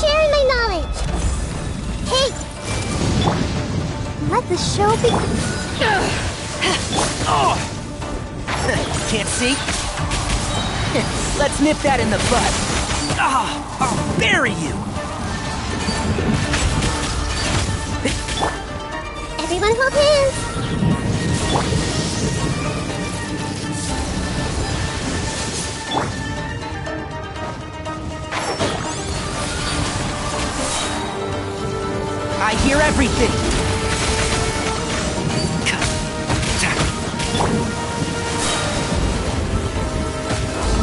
Sharing my knowledge. Hey! Let the show begin. Can't see? Let's nip that in the bud. I'll bury you! Everyone hold hands. I hear everything!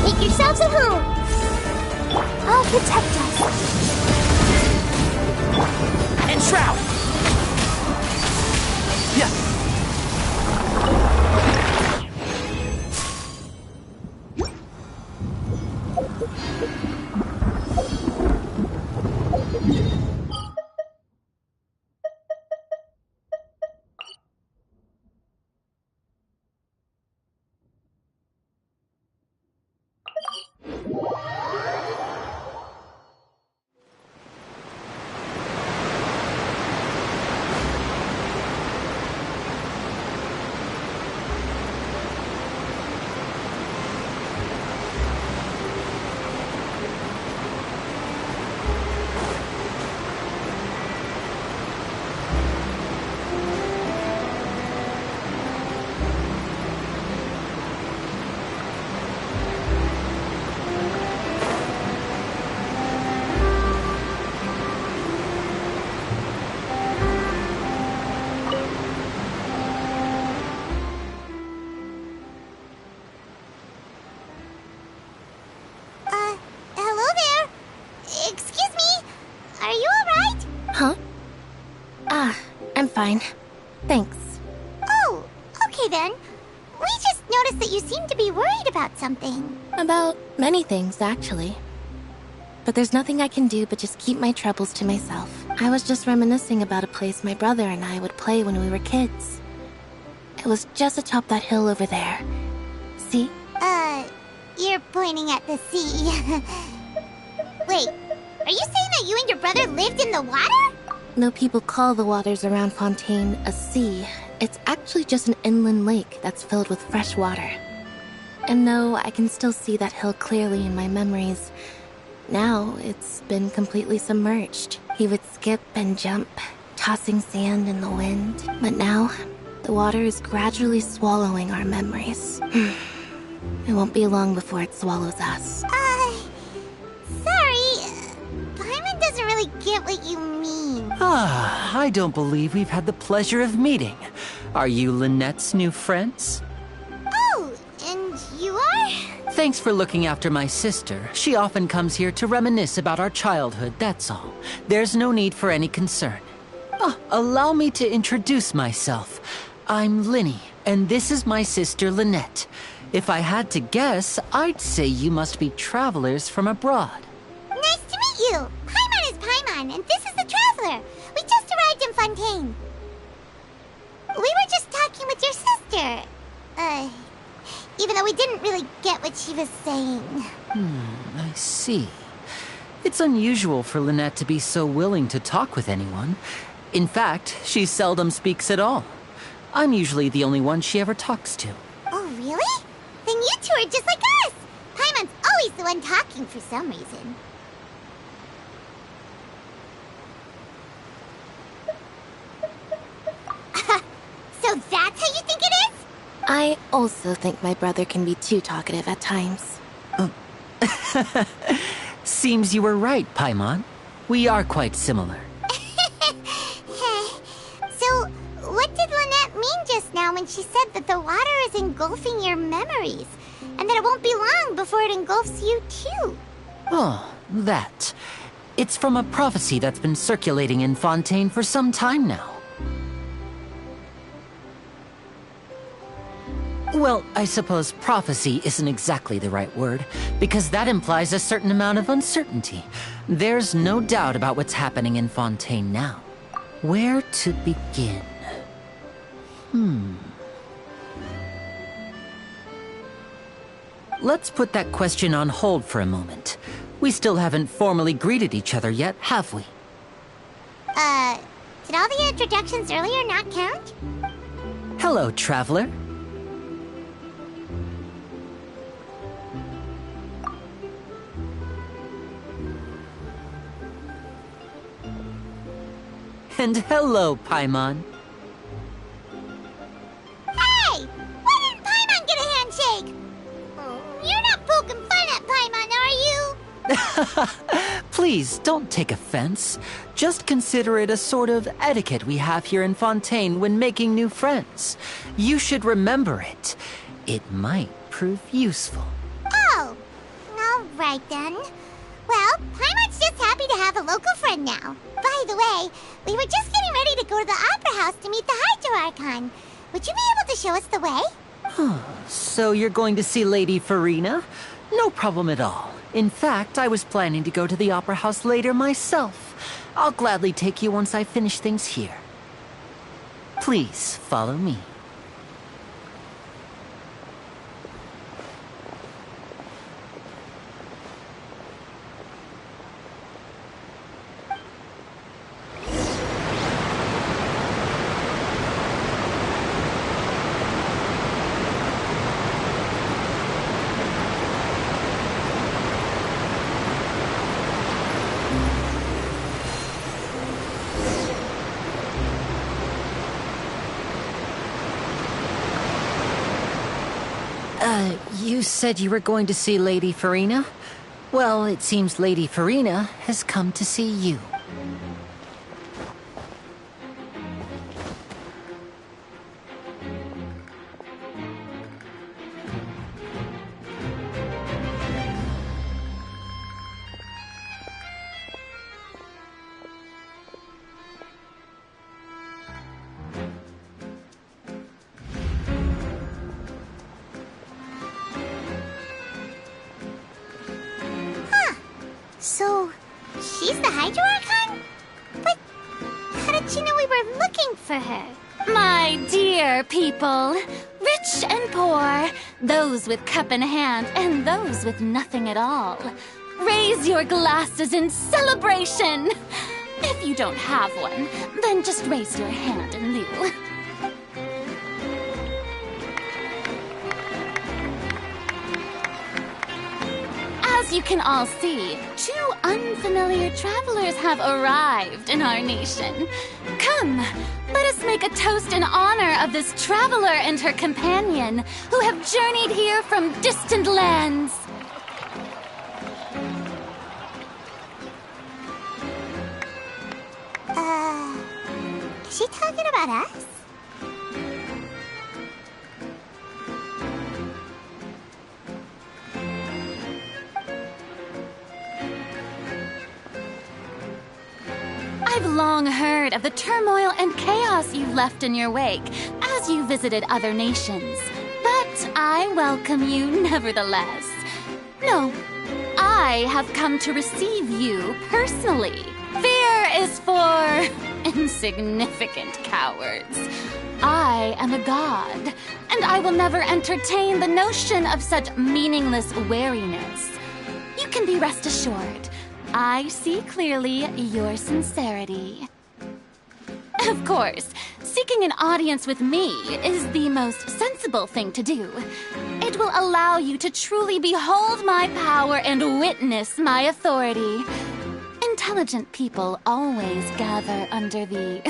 Make yourselves at home. I'll protect us. Enshroud! Yeah. Hello there. Excuse me. Are you alright? Huh? I'm fine. Thanks. Oh, okay then. We just noticed that you seem to be worried about something. About many things, actually. But there's nothing I can do but just keep my troubles to myself. I was just reminiscing about a place my brother and I would play when we were kids. It was just atop that hill over there. See? You're pointing at the sea. Wait, are you saying that you and your brother lived in the water? No people call the waters around Fontaine a sea. It's actually just an inland lake that's filled with fresh water. And no, I can still see that hill clearly in my memories. Now, it's been completely submerged. He would skip and jump, tossing sand in the wind. But now, the water is gradually swallowing our memories. It won't be long before it swallows us. Sorry. Paimon doesn't really get what you mean. I don't believe we've had the pleasure of meeting. Are you Lynette's new friends? Oh, and you are? Thanks for looking after my sister. She often comes here to reminisce about our childhood, that's all. There's no need for any concern. Allow me to introduce myself. I'm Linny, and this is my sister Lynette. If I had to guess, I'd say you must be travelers from abroad. Nice to meet you. Paimon is Paimon, and this is the Traveler. We just arrived in Fontaine. We were just talking with your sister. Even though we didn't really get what she was saying. I see. It's unusual for Lynette to be so willing to talk with anyone. In fact, she seldom speaks at all. I'm usually the only one she ever talks to. Oh, really? Then you two are just like us. Paimon's always the one talking for some reason. So that's how you think it is? I also think my brother can be too talkative at times. Seems you were right, Paimon. We are quite similar. So, what did Lynette mean just now when she said that the water is engulfing your memories? And that it won't be long before it engulfs you too? Oh, that. It's from a prophecy that's been circulating in Fontaine for some time now. Well, I suppose prophecy isn't exactly the right word, because that implies a certain amount of uncertainty. There's no doubt about what's happening in Fontaine now. Where to begin? Let's put that question on hold for a moment. We still haven't formally greeted each other yet, have we? Did all the introductions earlier not count? Hello, traveler. And hello, Paimon. Hey! Why didn't Paimon get a handshake? You're not poking fun at Paimon, are you? Please, don't take offense. Just consider it a sort of etiquette we have here in Fontaine when making new friends. You should remember it. It might prove useful. Oh, all right then. Well, Paimon's just happy to have a local friend now. By the way, we were just getting ready to go to the Opera House to meet the Hydro Archon. Would you be able to show us the way? So you're going to see Lady Farina? No problem at all. In fact, I was planning to go to the Opera House later myself. I'll gladly take you once I finish things here. Please, follow me. You said you were going to see Lady Farina? Well, it seems Lady Farina has come to see you. So, she's the Hydro Archon? But how did she know we were looking for her? My dear people, rich and poor, those with cup in hand and those with nothing at all, raise your glasses in celebration! If you don't have one, then just raise your hand in lieu. As you can all see, two unfamiliar travelers have arrived in our nation. Come, let us make a toast in honor of this traveler and her companion who have journeyed here from distant lands. Is she talking about us? I've long heard of the turmoil and chaos you left in your wake as you visited other nations. But I welcome you nevertheless. No, I have come to receive you personally. Fear is for insignificant cowards. I am a god, and I will never entertain the notion of such meaningless wariness. You can be rest assured. I see clearly your sincerity. Of course, seeking an audience with me is the most sensible thing to do. It will allow you to truly behold my power and witness my authority. Intelligent people always gather under the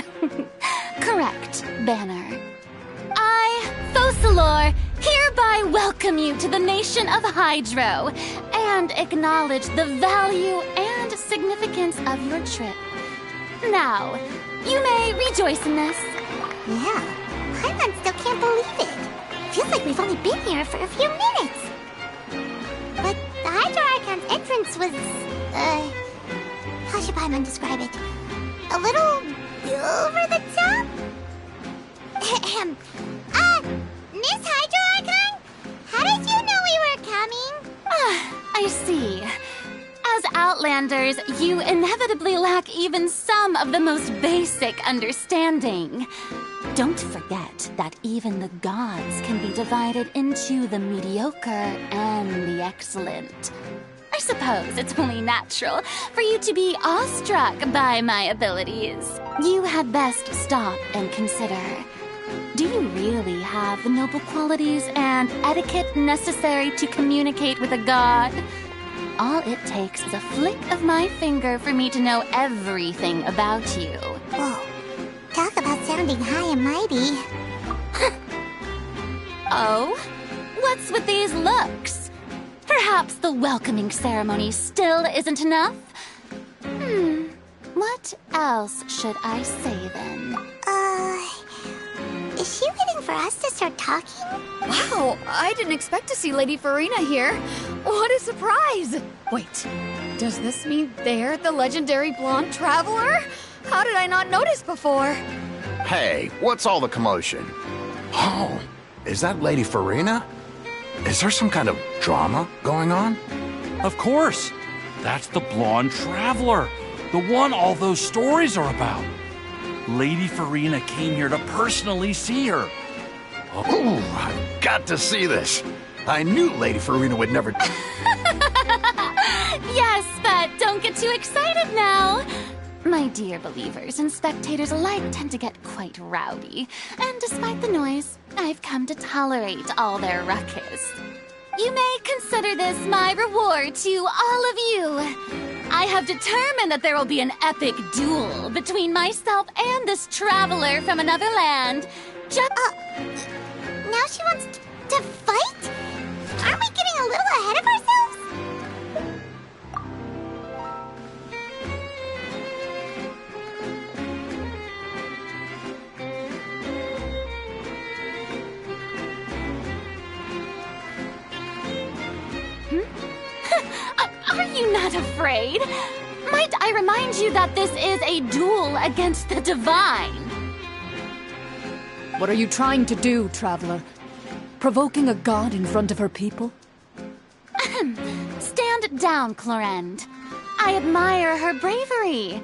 correct banner. I, Focalor, hereby welcome you to the nation of Hydro and acknowledge the value and significance of your trip. Now, you may rejoice in this. Yeah, Paimon still can't believe it. Feels like we've only been here for a few minutes. But the Hydro Archon's entrance was, how should Paimon describe it? A little over the top? Miss Hydro Archon? Outlanders, you inevitably lack even some of the most basic understanding. Don't forget that even the gods can be divided into the mediocre and the excellent. I suppose it's only natural for you to be awestruck by my abilities. You had best stop and consider. Do you really have the noble qualities and etiquette necessary to communicate with a god? All it takes is a flick of my finger for me to know everything about you. Whoa. Talk about sounding high and mighty. Oh? What's with these looks? Perhaps the welcoming ceremony still isn't enough? What else should I say then? Is she waiting for us to start talking? Wow, I didn't expect to see Lady Farina here. What a surprise! Wait, does this mean they're the legendary blonde traveler? How did I not notice before? Hey, what's all the commotion? Oh, is that Lady Farina? Is there some kind of drama going on? Of course. That's the blonde traveler. The one all those stories are about. Lady Farina came here to personally see her. Oh, I've got to see this. I knew Lady Farina would never... Yes, but don't get too excited now. My dear believers and spectators alike tend to get quite rowdy, and despite the noise, I've come to tolerate all their ruckus. You may consider this my reward to all of you. I have determined that there will be an epic duel between myself and this traveler from another land. Now she wants to fight? Aren't we getting a little ahead of ourselves? Are you not afraid? Might I remind you that this is a duel against the divine? What are you trying to do, traveler? Provoking a god in front of her people? Stand down, Clorend. I admire her bravery.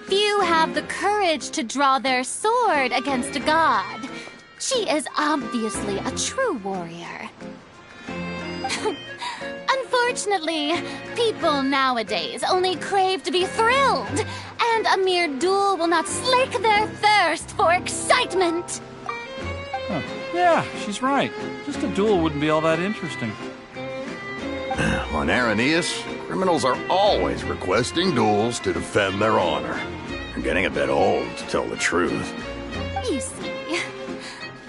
Few have the courage to draw their sword against a god. She is obviously a true warrior. Unfortunately, people nowadays only crave to be thrilled, and a mere duel will not slake their thirst for excitement. Huh. Yeah, she's right. Just a duel wouldn't be all that interesting. On Araneus, criminals are always requesting duels to defend their honor. I'm getting a bit old, to tell the truth. You see.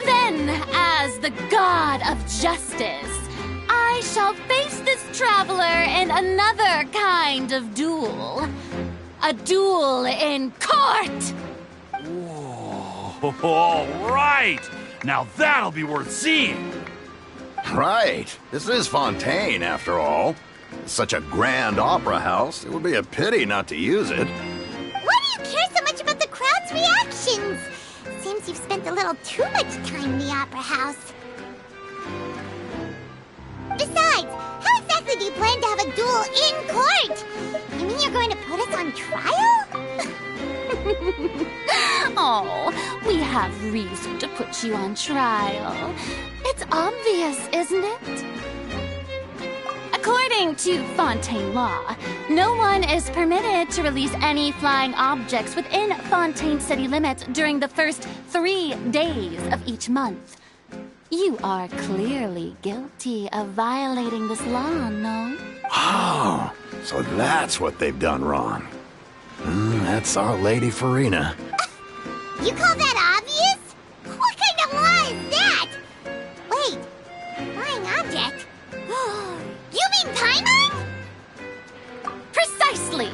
Then, as the god of justice, I shall face this traveler in another kind of duel. A duel in court! Whoa, all right! Now that'll be worth seeing! Right. This is Fontaine, after all. Such a grand opera house, it would be a pity not to use it. Why do you care so much about the crowd's reactions? Seems you've spent a little too much time in the opera house. Besides, how exactly do you plan to have a duel in court? You mean you're going to put us on trial? Oh, we have reason to put you on trial. It's obvious, isn't it? According to Fontaine law, no one is permitted to release any flying objects within Fontaine city limits during the first 3 days of each month. You are clearly guilty of violating this law, no? Oh, so that's what they've done wrong. That's our Lady Farina. You call that obvious? What kind of law is that? Wait, flying object? You mean Paimon? Precisely!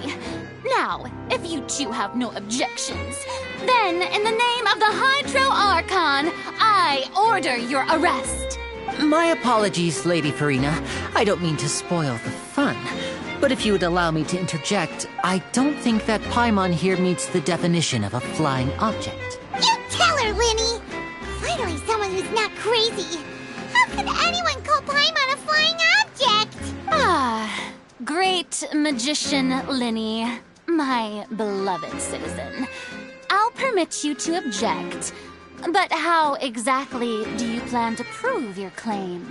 Now, if you two have no objections, then in the name of the Hydro Archon, I order your arrest. My apologies, Lady Farina. I don't mean to spoil the fun. But if you would allow me to interject, I don't think that Paimon here meets the definition of a flying object. You tell her, Linny! Finally someone who's not crazy. How could anyone call Paimon a flying object? Ah, Great magician Linny, my beloved citizen, I'll permit you to object. But how exactly do you plan to prove your claim?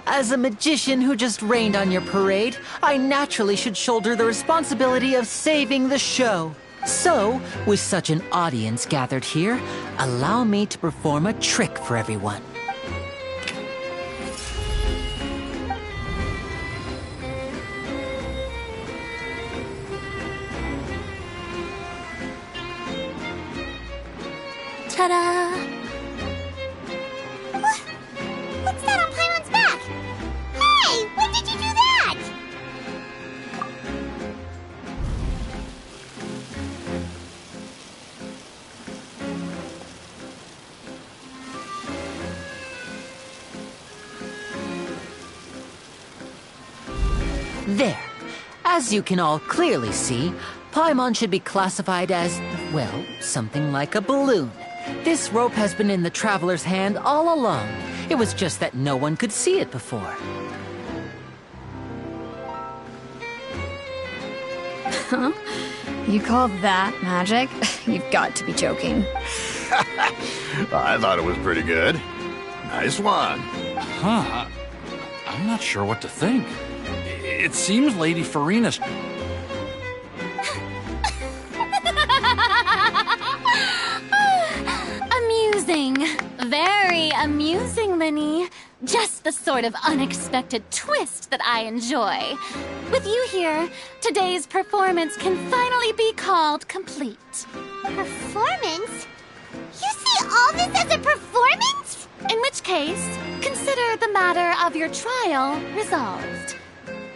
As a magician who just rained on your parade, I naturally should shoulder the responsibility of saving the show. So, with such an audience gathered here, allow me to perform a trick for everyone. Ta-da! What's that on Paimon's back? Hey, when did you do that? There. As you can all clearly see, Paimon should be classified as, well, something like a balloon. This rope has been in the Traveler's hand all along. It was just that no one could see it before. Huh? You call that magic? You've got to be joking. I thought it was pretty good. Nice one. Huh? I'm not sure what to think. It seems Lady Farina's... Amusing. Very amusing, Linny. Just the sort of unexpected twist that I enjoy. With you here, today's performance can finally be called complete. Performance? You see all this as a performance? In which case, consider the matter of your trial resolved.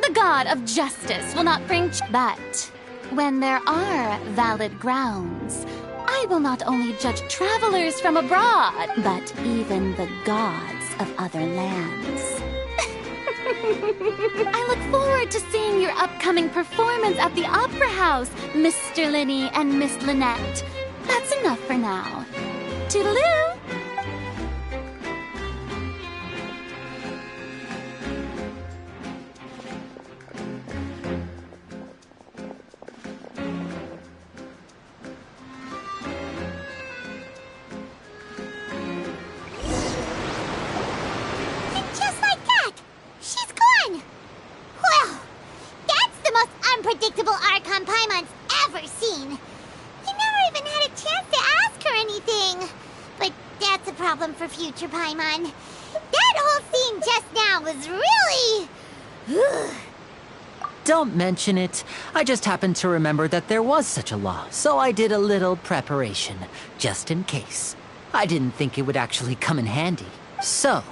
The god of justice will not bring but when there are valid grounds, I will not only judge travelers from abroad, but even the gods of other lands. I look forward to seeing your upcoming performance at the Opera House, Mr. Linny and Miss Lynette. That's enough for now. Toodaloo! Unpredictable Archon Paimon's ever seen. You never even had a chance to ask her anything. But that's a problem for future Paimon. That whole scene just now was really... Don't mention it. I just happened to remember that there was such a law, so I did a little preparation, just in case. I didn't think it would actually come in handy. So,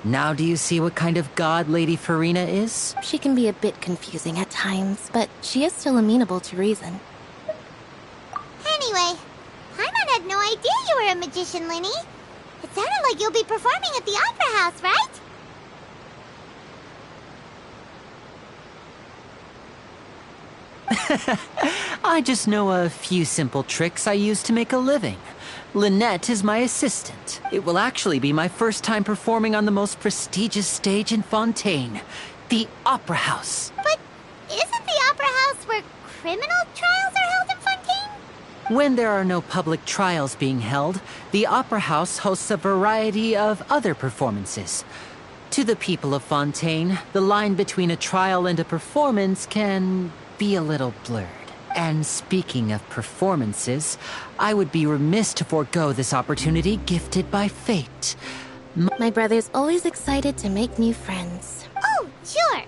now do you see what kind of god Lady Farina is? She can be a bit confusing at times, but she is still amenable to reason. Anyway, Paimon had no idea you were a magician, Linny. It sounded like you'll be performing at the Opera House, right? I just know a few simple tricks I use to make a living. Lynette is my assistant. It will actually be my first time performing on the most prestigious stage in Fontaine, the Opera House. But isn't the Opera House where criminal trials are held in Fontaine? When there are no public trials being held, the Opera House hosts a variety of other performances. To the people of Fontaine, the line between a trial and a performance can be a little blurred. And speaking of performances, I would be remiss to forego this opportunity gifted by fate. My brother's always excited to make new friends. Oh, sure.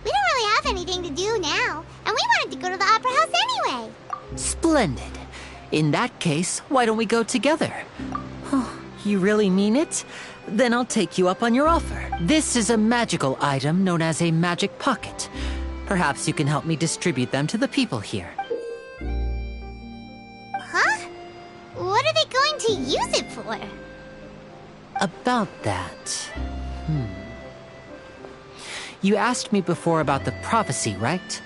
We don't really have anything to do now, and we wanted to go to the Opera House anyway. Splendid. In that case, why don't we go together? Oh, you really mean it? Then I'll take you up on your offer. This is a magical item known as a magic pocket. Perhaps you can help me distribute them to the people here. Huh? What are they going to use it for? About that... You asked me before about the prophecy, right?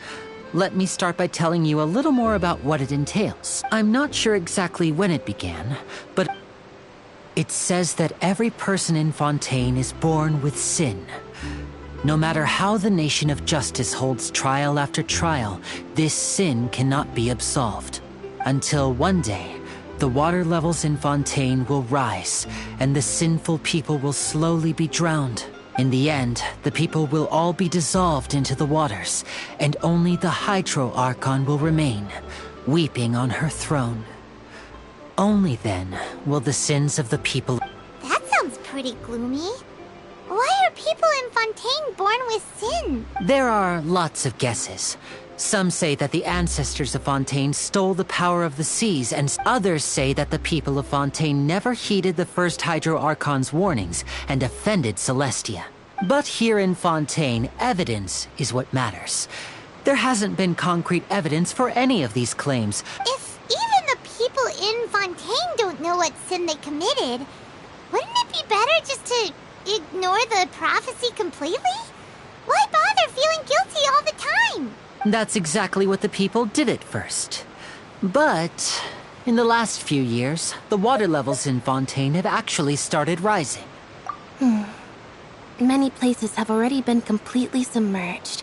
Let me start by telling you a little more about what it entails. I'm not sure exactly when it began, but it says that every person in Fontaine is born with sin. No matter how the nation of justice holds trial after trial, this sin cannot be absolved. Until one day, the water levels in Fontaine will rise, and the sinful people will slowly be drowned. In the end, the people will all be dissolved into the waters, and only the Hydro Archon will remain, weeping on her throne. Only then will the sins of the people... That sounds pretty gloomy. Why are people in Fontaine born with sin? There are lots of guesses. Some say that the ancestors of Fontaine stole the power of the seas, and others say that the people of Fontaine never heeded the first Hydro Archon's warnings and offended Celestia. But here in Fontaine, evidence is what matters. There hasn't been concrete evidence for any of these claims. If even the people in Fontaine don't know what sin they committed, wouldn't it be better just to ignore the prophecy completely? Why bother feeling guilty all the time? That's exactly what the people did at first. But in the last few years, the water levels in Fontaine have actually started rising. Many places have already been completely submerged,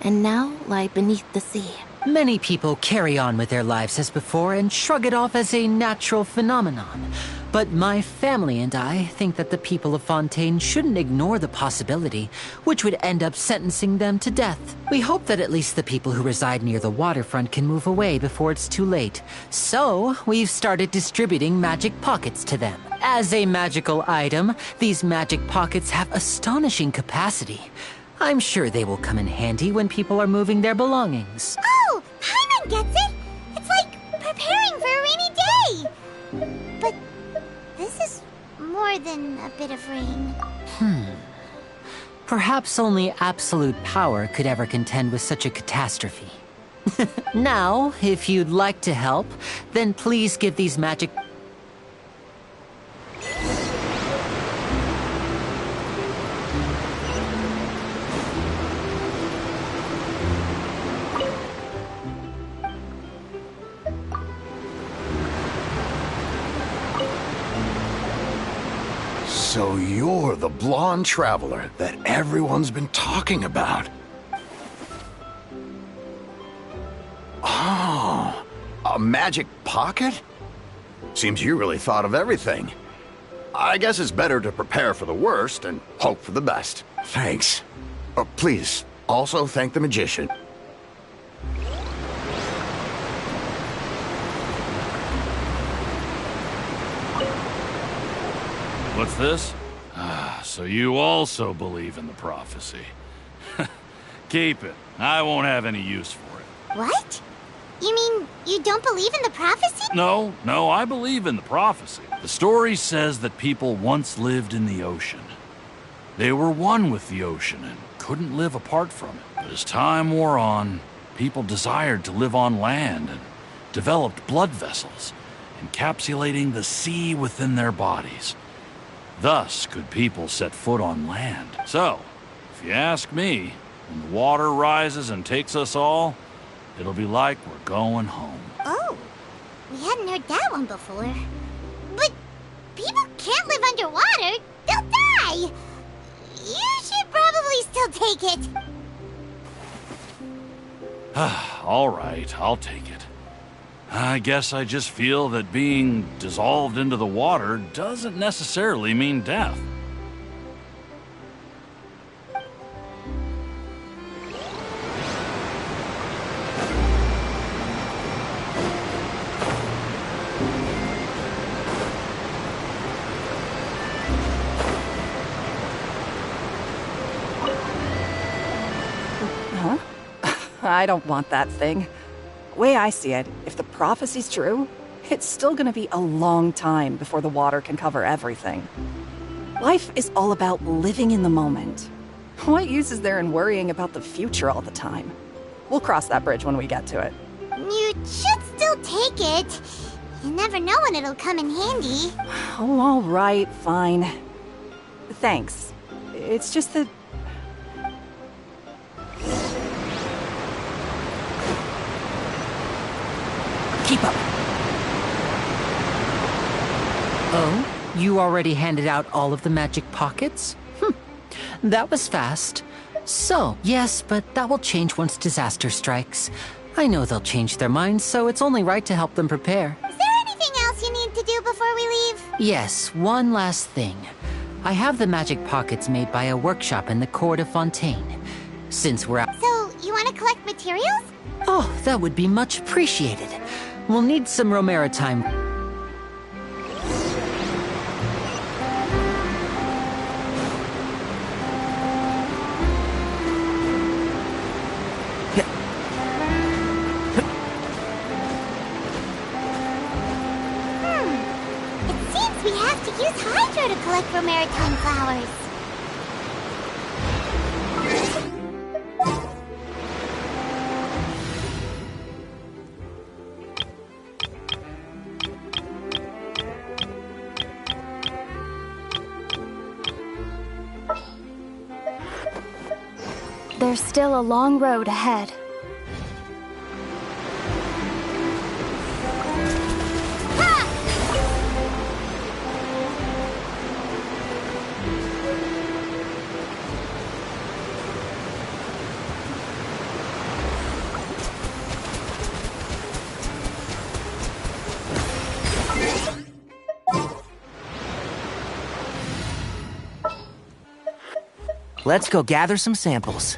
and now lie beneath the sea. Many people carry on with their lives as before and shrug it off as a natural phenomenon. But my family and I think that the people of Fontaine shouldn't ignore the possibility, which would end up sentencing them to death. We hope that at least the people who reside near the waterfront can move away before it's too late. So, we've started distributing magic pockets to them. As a magical item, these magic pockets have astonishing capacity. I'm sure they will come in handy when people are moving their belongings. Oh, Paimon gets it! It's like preparing for a rainy day! But this is more than a bit of rain. Perhaps only absolute power could ever contend with such a catastrophe. Now, if you'd like to help, then please give these magic... So you're the blonde traveler that everyone's been talking about. Oh, a magic pocket? Seems you really thought of everything. I guess it's better to prepare for the worst and hope for the best. Thanks. Please, also thank the magician. What's this? So you also believe in the prophecy. Keep it. I won't have any use for it. What? You mean you don't believe in the prophecy? No, I believe in the prophecy. The story says that people once lived in the ocean. They were one with the ocean and couldn't live apart from it. But as time wore on, people desired to live on land and developed blood vessels, encapsulating the sea within their bodies. Thus could people set foot on land. So, if you ask me, when the water rises and takes us all, it'll be like we're going home. Oh, we hadn't heard that one before. But people can't live underwater. They'll die. You should probably still take it. All right, I'll take it. I guess I just feel that being dissolved into the water doesn't necessarily mean death. Huh? I don't want that thing. Way I see it, if the prophecy's true, it's still gonna be a long time before the water can cover everything. Life is all about living in the moment. What use is there in worrying about the future all the time? We'll cross that bridge when we get to it. You should still take it. You never know when it'll come in handy. Oh, all right, fine. Thanks. It's just that... Keep up! Oh? You already handed out all of the magic pockets? That was fast. So, yes, but that will change once disaster strikes. I know they'll change their minds, so it's only right to help them prepare. Is there anything else you need to do before we leave? Yes, one last thing. I have the magic pockets made by a workshop in the court of Fontaine. Since we're out... So, you want to collect materials? Oh, that would be much appreciated. We'll need some Romera time. It seems we have to use Hydro to collect Romaritime flowers. There's still a long road ahead. Let's go gather some samples.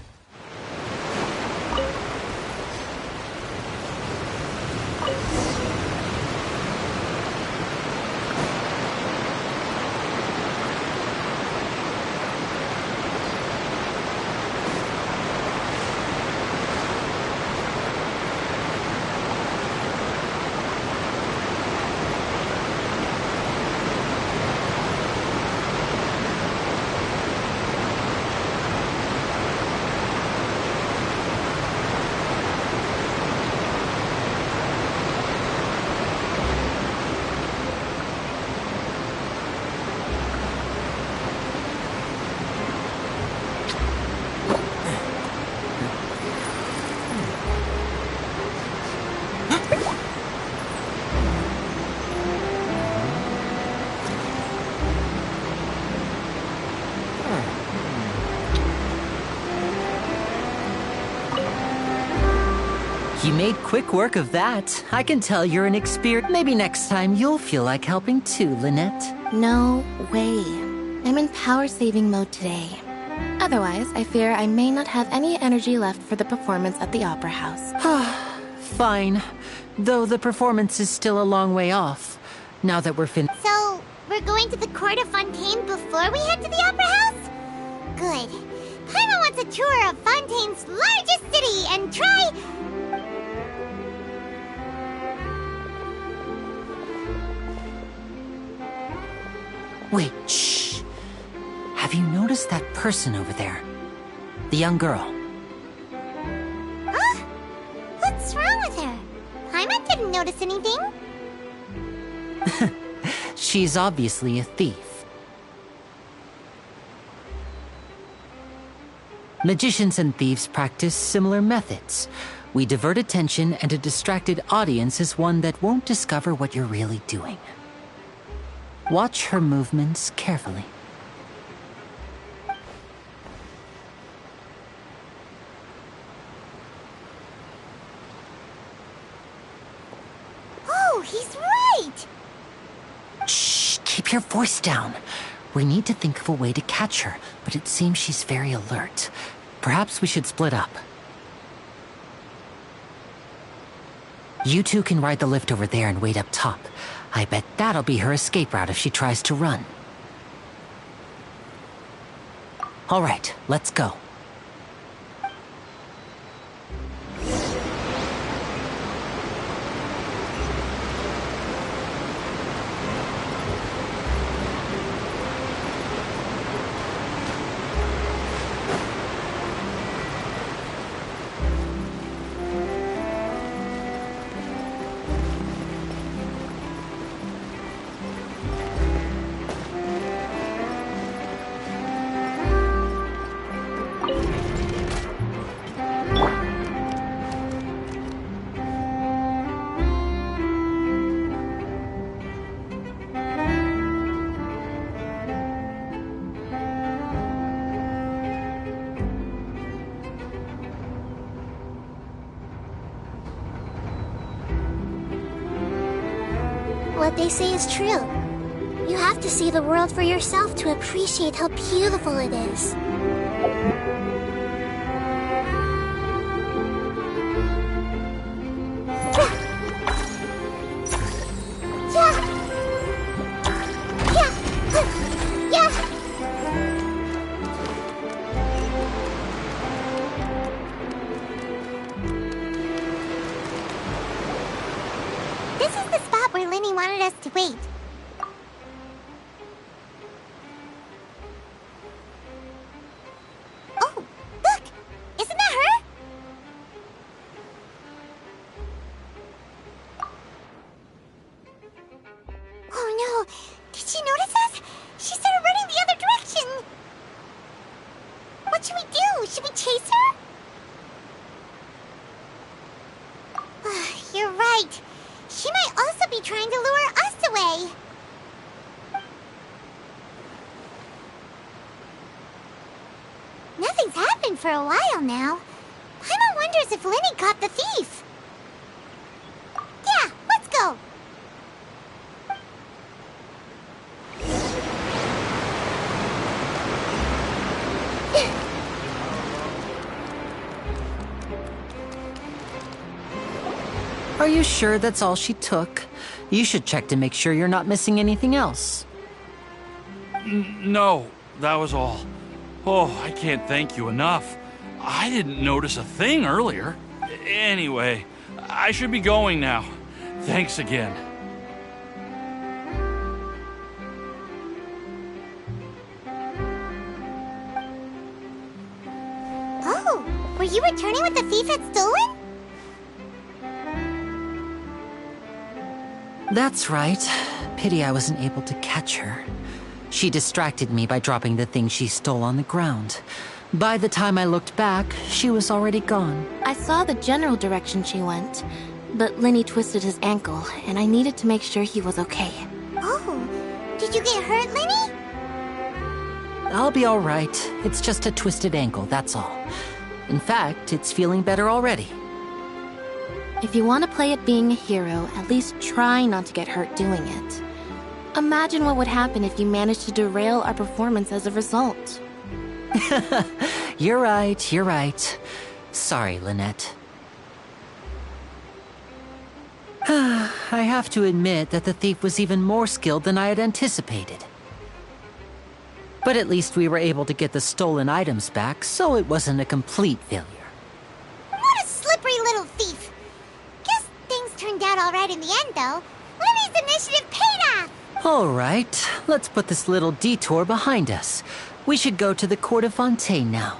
You made quick work of that. I can tell you're an experienced... Maybe next time you'll feel like helping too, Lynette. No way. I'm in power-saving mode today. Otherwise, I fear I may not have any energy left for the performance at the Opera House. Fine. Though the performance is still a long way off. Now that we're So, we're going to the court of Fontaine before we head to the Opera House? Good. Paimon wants a tour of Fontaine's largest city and try... Wait, shh. Have you noticed that person over there? The young girl. Huh? What's wrong with her? Paimon didn't notice anything. She's obviously a thief. Magicians and thieves practice similar methods. We divert attention, and a distracted audience is one that won't discover what you're really doing. Watch her movements carefully. Oh, he's right! Shh, keep your voice down. We need to think of a way to catch her, but it seems she's very alert. Perhaps we should split up. You two can ride the lift over there and wait up top. I bet that'll be her escape route if she tries to run. All right, let's go. what they say is true. You have to see the world for yourself to appreciate how beautiful it is. This is the spot where Linny wanted us to wait. Oh, look! Isn't that her? Oh no! Did she notice us? She started running the other direction! What should we do? Should we chase her? You're right. She might also be trying to lure us away. Nothing's happened for a while now. Paimon wonders if Linny caught the thief. Yeah, let's go. Are you sure that's all she took? You should check to make sure you're not missing anything else. No, that was all. Oh, I can't thank you enough. I didn't notice a thing earlier. Anyway, I should be going now. Thanks again. Oh, were you returning what the thief had stolen? That's right. Pity I wasn't able to catch her. She distracted me by dropping the thing she stole on the ground. By the time I looked back, she was already gone. I saw the general direction she went, but Linny twisted his ankle, and I needed to make sure he was okay. Oh, did you get hurt, Linny? I'll be all right. It's just a twisted ankle, that's all. In fact, it's feeling better already. If you want to play at being a hero, at least try not to get hurt doing it. Imagine what would happen if you managed to derail our performance as a result. You're right, you're right. Sorry, Lynette. I have to admit that the thief was even more skilled than I had anticipated. But at least we were able to get the stolen items back, so it wasn't a complete failure. What a slippery little thief! Guess things turned out all right in the end, though. Linny's initiative paid off! All right, let's put this little detour behind us. We should go to the Court of Fontaine now.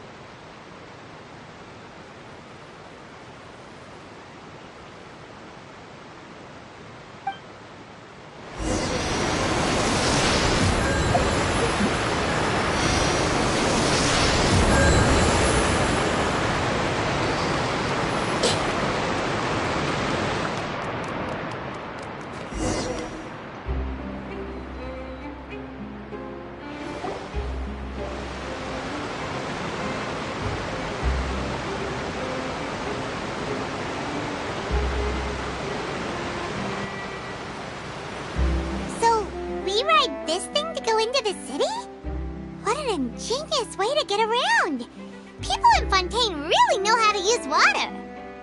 This thing to go into the city? What an ingenious way to get around! People in Fontaine really know how to use water!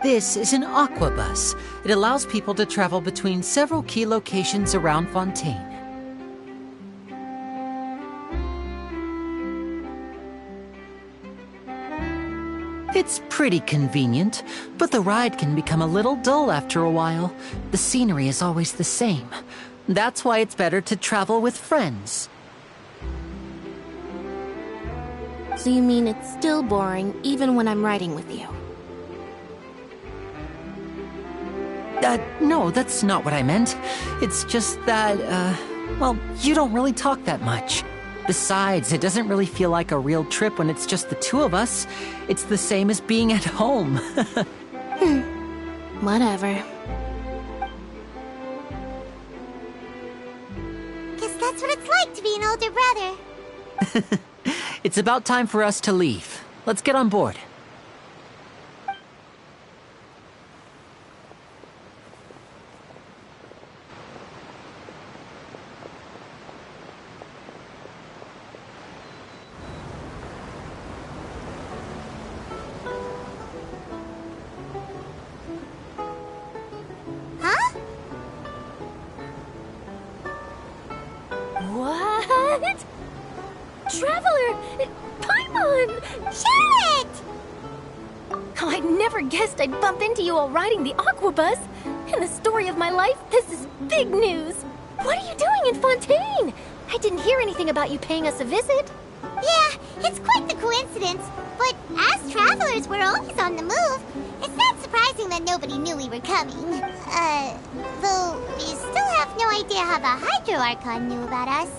This is an aquabus. It allows people to travel between several key locations around Fontaine. It's pretty convenient, but the ride can become a little dull after a while. The scenery is always the same. That's why it's better to travel with friends. So you mean it's still boring even when I'm riding with you? No, that's not what I meant. It's just that, well, you don't really talk that much. Besides, it doesn't really feel like a real trip when it's just the two of us. It's the same as being at home. Whatever. Guess that's what it's like to be an older brother. It's about time for us to leave. Let's get on board. What? Traveler! Paimon! Charlotte! Oh, I never guessed I'd bump into you while riding the Aquabus. In the story of my life, this is big news. What are you doing in Fontaine? I didn't hear anything about you paying us a visit. Yeah, it's quite the coincidence. But as travelers, we're always on the move. It's not surprising that nobody knew we were coming. Though we still have no idea how the Hydro Archon knew about us.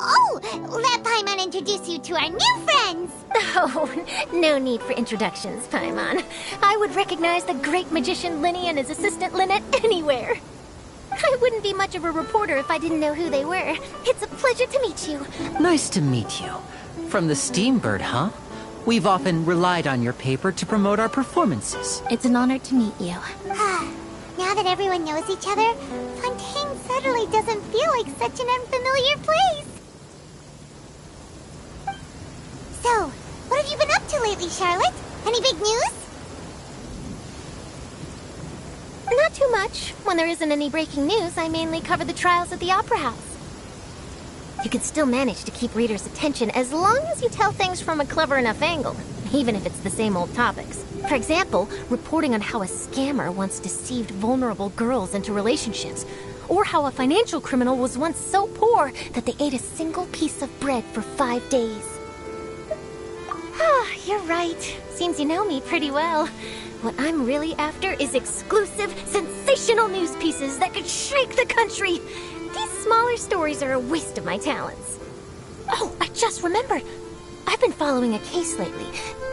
Oh, let Paimon introduce you to our new friends. Oh, no need for introductions, Paimon. I would recognize the great magician Linny and his assistant Lynette anywhere. I wouldn't be much of a reporter if I didn't know who they were. It's a pleasure to meet you. Nice to meet you. From the Steambird, huh? We've often relied on your paper to promote our performances. It's an honor to meet you. Now that everyone knows each other, Fontaine suddenly doesn't feel like such an unfamiliar place. So, what have you been up to lately, Charlotte? Any big news? Not too much. When there isn't any breaking news, I mainly cover the trials at the Opera House. You can still manage to keep readers' attention as long as you tell things from a clever enough angle, even if it's the same old topics. For example, reporting on how a scammer once deceived vulnerable girls into relationships, or how a financial criminal was once so poor that they ate a single piece of bread for 5 days. You're right. Seems you know me pretty well. What I'm really after is exclusive, sensational news pieces that could shake the country. These smaller stories are a waste of my talents. Oh, I just remembered. I've been following a case lately.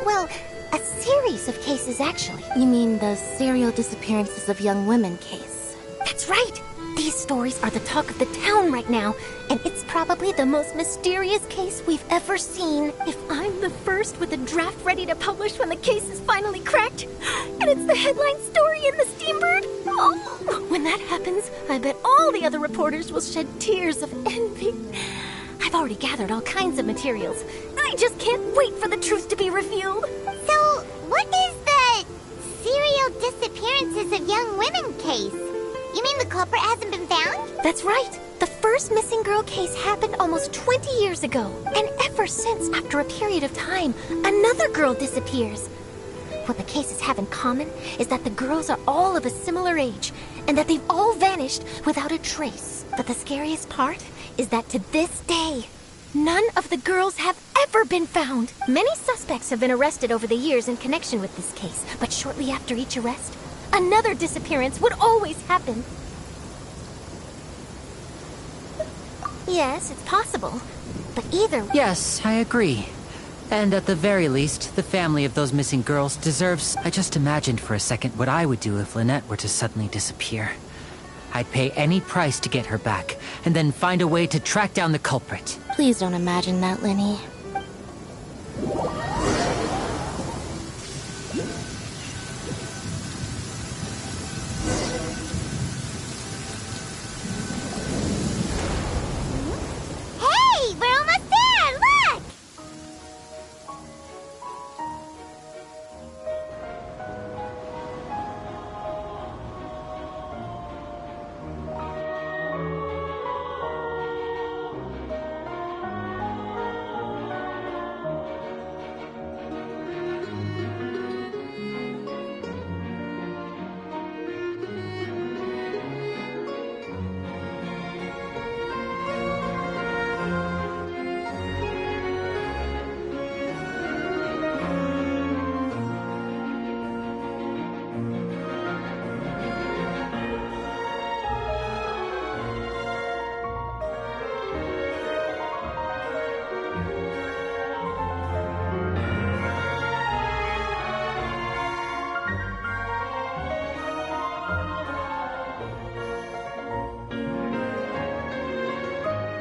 Well, a series of cases, actually. You mean the serial disappearances of young women case? That's right. These stories are the talk of the town right now, and it's probably the most mysterious case we've ever seen. If I'm the first with a draft ready to publish when the case is finally cracked, and it's the headline story in the Steambird, oh, when that happens, I bet all the other reporters will shed tears of envy. I've already gathered all kinds of materials. I just can't wait for the truth to be revealed. So, what is the serial disappearances of young women case? You mean the culprit hasn't been found? That's right. The first missing girl case happened almost 20 years ago. And ever since, after a period of time, another girl disappears. What the cases have in common is that the girls are all of a similar age, and that they've all vanished without a trace. But the scariest part is that to this day, none of the girls have ever been found. Many suspects have been arrested over the years in connection with this case, but shortly after each arrest, another disappearance would always happen. Yes, it's possible. But either... Yes, I agree. And at the very least, the family of those missing girls deserves... I just imagined for a second what I would do if Lynette were to suddenly disappear. I'd pay any price to get her back, and then find a way to track down the culprit. Please don't imagine that, Linny. Hey, we're almost there! Look!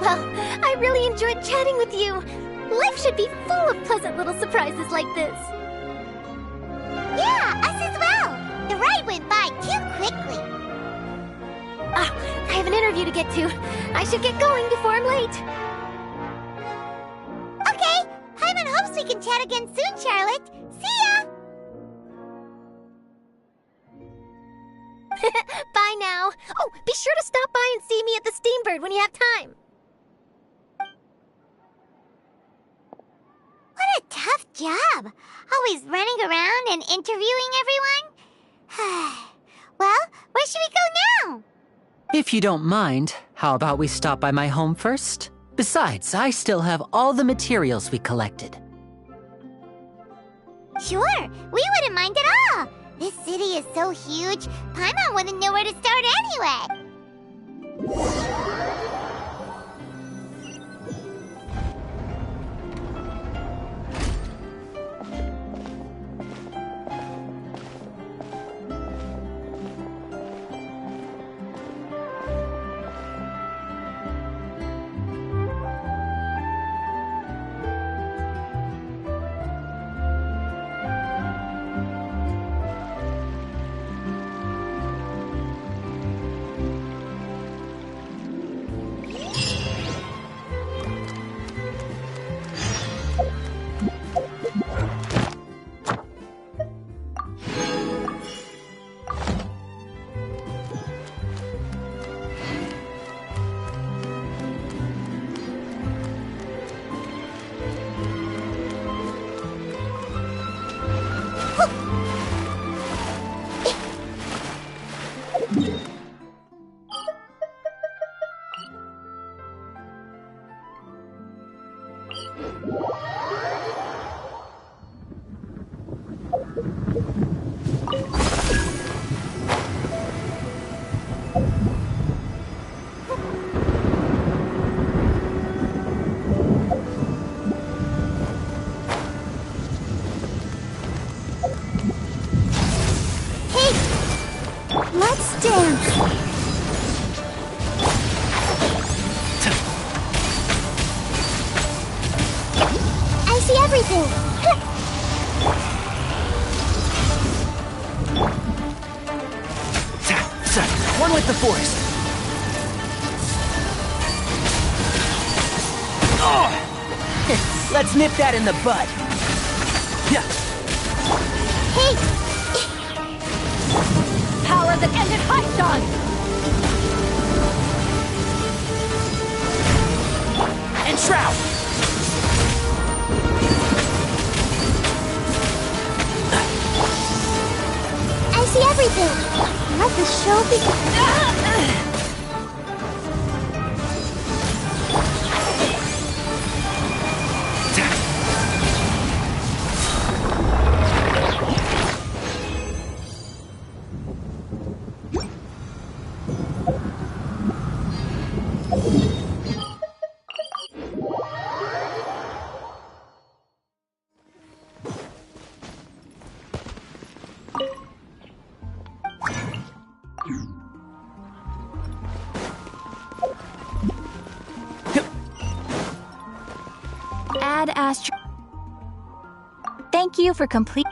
Well, I really enjoyed chatting with you. Life should be full of pleasant little surprises like this. Yeah, us as well. The ride went by too quickly. I have an interview to get to. I should get going before I'm late. Okay, Paimon hopes we can chat again soon, Charlotte. See ya! Bye now. Oh, be sure to stop by and see me at the Steambird when you have time. job. Always running around and interviewing everyone. Well, where should we go now? If you don't mind, how about we stop by my home first? Besides, I still have all the materials we collected. Sure, we wouldn't mind at all. This city is so huge, Paimon wouldn't know where to start anyway. Let's dance! I see everything! One with the force. Oh! Let's nip that in the bud. Yeah. Hey! Power that ended Haishan! And Shroud! I see everything! Let the show begin! Thank you for complete.